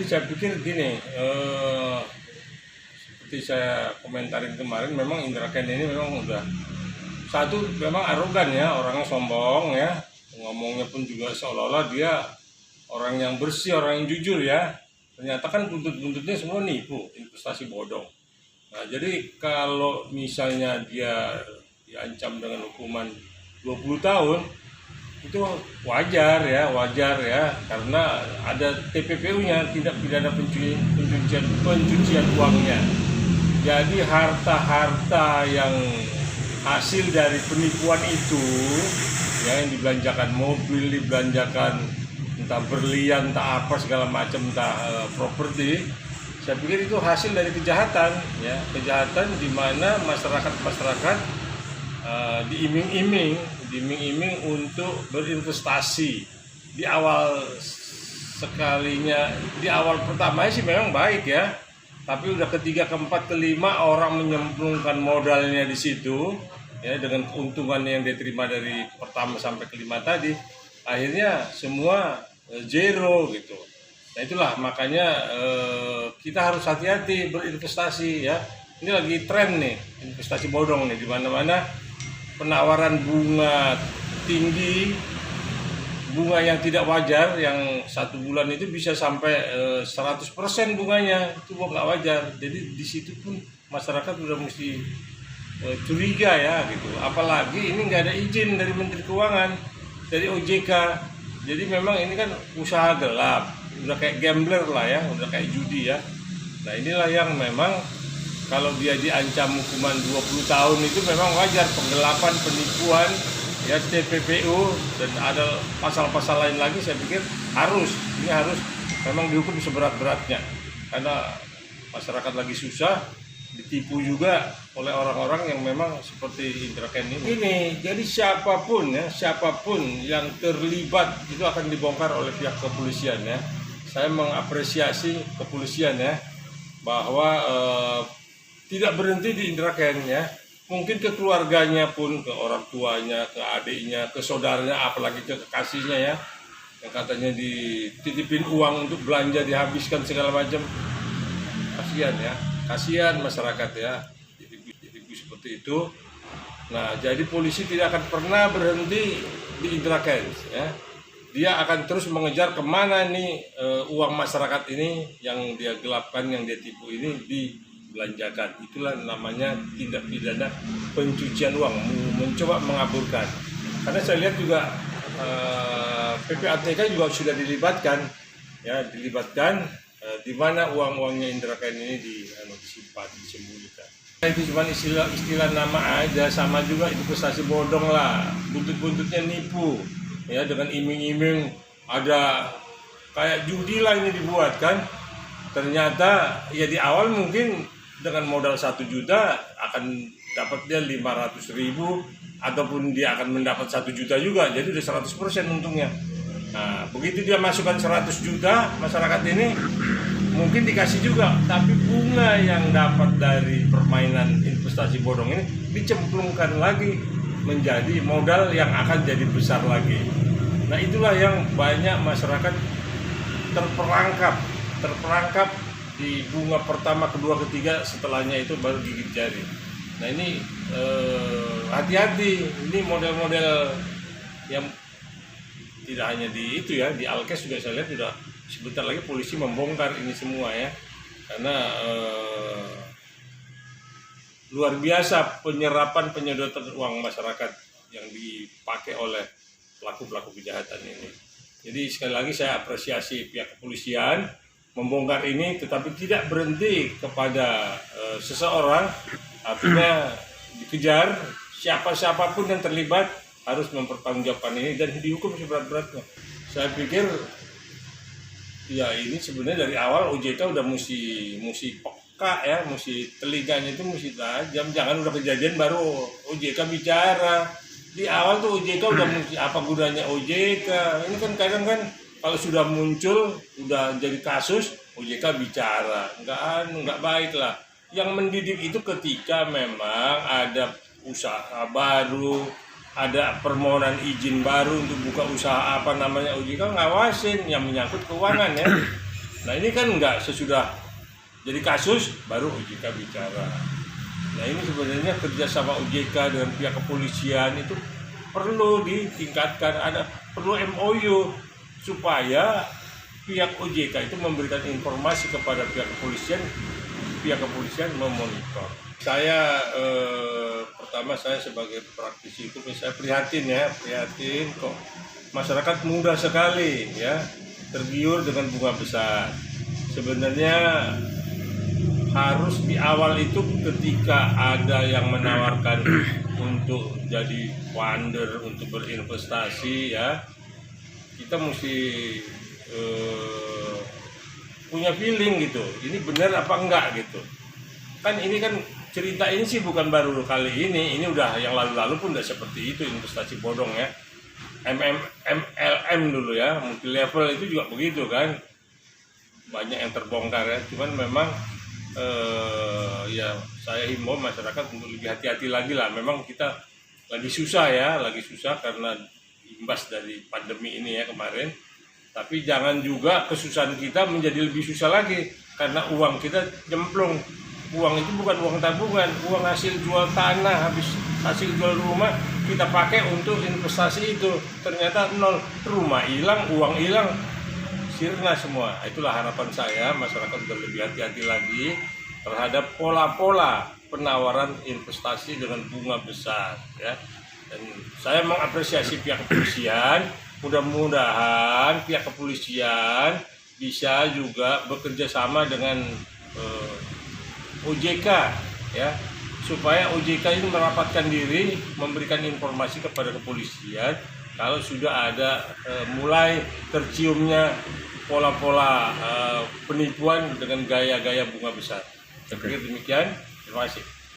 saya pikir gini, seperti saya komentarin kemarin, memang Indra Kents ini memang udah satu, memang arogan ya, orangnya sombong ya, ngomongnya pun juga seolah-olah dia orang yang bersih, orang yang jujur ya. Ternyata kan buntut-buntutnya semua nipu, investasi bodong. Nah, jadi kalau misalnya dia diancam dengan hukuman 20 tahun, itu wajar ya, karena ada TPPU-nya, tindak pidana pencucian uangnya. Jadi harta-harta yang hasil dari penipuan itu, ya, yang dibelanjakan mobil, dibelanjakan entah berlian, entah apa segala macam, entah properti, saya pikir itu hasil dari kejahatan, ya, kejahatan di mana masyarakat diiming-iming untuk berinvestasi. Di awal pertamanya sih memang baik ya, tapi udah ketiga, keempat, kelima orang menyemplungkan modalnya di situ, ya, dengan keuntungan yang diterima dari pertama sampai kelima tadi, akhirnya semua zero gitu. Nah itulah makanya kita harus hati-hati berinvestasi ya. Ini lagi tren nih investasi bodong nih, di mana-mana penawaran bunga tinggi, bunga yang tidak wajar, yang 1 bulan itu bisa sampai 100% bunganya, itu nggak wajar. Jadi di situ pun masyarakat udah mesti curiga ya gitu. Apalagi ini nggak ada izin dari Menteri Keuangan, dari OJK. Jadi memang ini kan usaha gelap, udah kayak gambler lah ya, udah kayak judi ya. Nah inilah yang memang kalau dia diancam hukuman 20 tahun itu memang wajar, penggelapan, penipuan, ya, TPPU, dan ada pasal-pasal lain lagi. Saya pikir ini harus memang dihukum seberat-beratnya, karena masyarakat lagi susah, ditipu juga oleh orang-orang yang memang seperti Indra Kents ini. Jadi siapapun yang terlibat itu akan dibongkar oleh pihak kepolisian ya. Saya mengapresiasi kepolisian ya, bahwa tidak berhenti di Indra Kents ya. Mungkin ke keluarganya pun, ke orang tuanya, ke adiknya, ke saudaranya, apalagi ke kekasihnya ya, yang katanya dititipin uang untuk belanja, dihabiskan segala macam. Kasihan ya, kasihan masyarakat ya, ditipu seperti itu. Nah, jadi polisi tidak akan pernah berhenti di Indra Kents ya. Dia akan terus mengejar kemana nih uang masyarakat ini yang dia gelapkan, yang dia tipu ini dibelanjakan. Itulah namanya tindak pidana pencucian uang, mencoba mengaburkan. Karena saya lihat juga PPATK juga sudah dilibatkan di mana uang-uangnya Indra Kents ini disimpan, disembunyikan. Itu cuma istilah nama aja, sama juga investasi bodong lah, buntut-buntutnya nipu ya, dengan iming-iming, ada kayak judi lah ini dibuat kan. Ternyata ya di awal mungkin dengan modal 1 juta akan dapat dia 500.000, ataupun dia akan mendapat 1 juta juga, jadi udah 100% untungnya. Nah, begitu dia masukkan 100 juta, masyarakat ini mungkin dikasih juga, tapi bunga yang dapat dari permainan investasi bodong ini dicemplungkan lagi menjadi modal yang akan jadi besar lagi. Nah itulah yang banyak masyarakat terperangkap di bunga pertama, kedua, ketiga, setelahnya itu baru gigit jari. Nah ini hati-hati, ini model-model yang tidak hanya di itu ya, di Alkes juga saya lihat sudah sebentar lagi polisi membongkar ini semua ya, karena luar biasa penyerapan, penyedotan uang masyarakat yang dipakai oleh pelaku-pelaku kejahatan ini. Jadi sekali lagi saya apresiasi pihak kepolisian membongkar ini, tetapi tidak berhenti kepada seseorang, artinya dikejar siapapun yang terlibat harus mempertanggungjawabkan ini dan dihukum seberat-beratnya. Saya pikir ya ini sebenarnya dari awal OJK udah mesti peka ya, mesti telinganya itu mesti tajam, jangan udah kejadian baru OJK bicara. Di awal tuh OJK udah mesti, apa gunanya OJK? Ini kan kadang kan kalau sudah muncul, udah jadi kasus, OJK bicara, nggak baik lah. Yang mendidik itu ketika memang ada usaha baru, ada permohonan izin baru untuk buka usaha OJK ngawasin yang menyangkut keuangan ya. Nah ini kan enggak, sesudah jadi kasus baru OJK bicara. Nah ini sebenarnya kerjasama OJK dengan pihak kepolisian itu perlu ditingkatkan, perlu MOU supaya pihak OJK itu memberikan informasi kepada pihak kepolisian memonitor. Saya pertama saya sebagai praktisi itu saya prihatin kok masyarakat mudah sekali ya tergiur dengan bunga besar. Sebenarnya harus di awal itu ketika ada yang menawarkan untuk jadi funder untuk berinvestasi ya, kita mesti punya feeling gitu, ini benar apa enggak gitu. Kan ini kan cerita ini sih bukan baru kali ini udah yang lalu-lalu pun udah seperti itu, investasi bodong ya. MLM dulu ya, multi level itu juga begitu kan, banyak yang terbongkar ya. Cuman memang ya saya himbau masyarakat untuk lebih hati-hati lagi lah. Memang kita lagi susah karena imbas dari pandemi ini ya kemarin. Tapi jangan juga kesusahan kita menjadi lebih susah lagi karena uang kita jemplung. Uang itu bukan uang tabungan, uang hasil jual tanah, habis hasil jual rumah kita pakai untuk investasi itu. Ternyata nol, rumah hilang, uang hilang, sirna semua. Itulah harapan saya, masyarakat sudah lebih hati-hati lagi terhadap pola-pola penawaran investasi dengan bunga besar ya. Dan saya mengapresiasi pihak kepolisian, mudah-mudahan pihak kepolisian bisa juga bekerja sama dengan OJK ya, supaya OJK ini merapatkan diri, memberikan informasi kepada kepolisian kalau sudah ada mulai terciumnya pola-pola penipuan dengan gaya-gaya bunga besar. Saya pikir demikian. Terima kasih.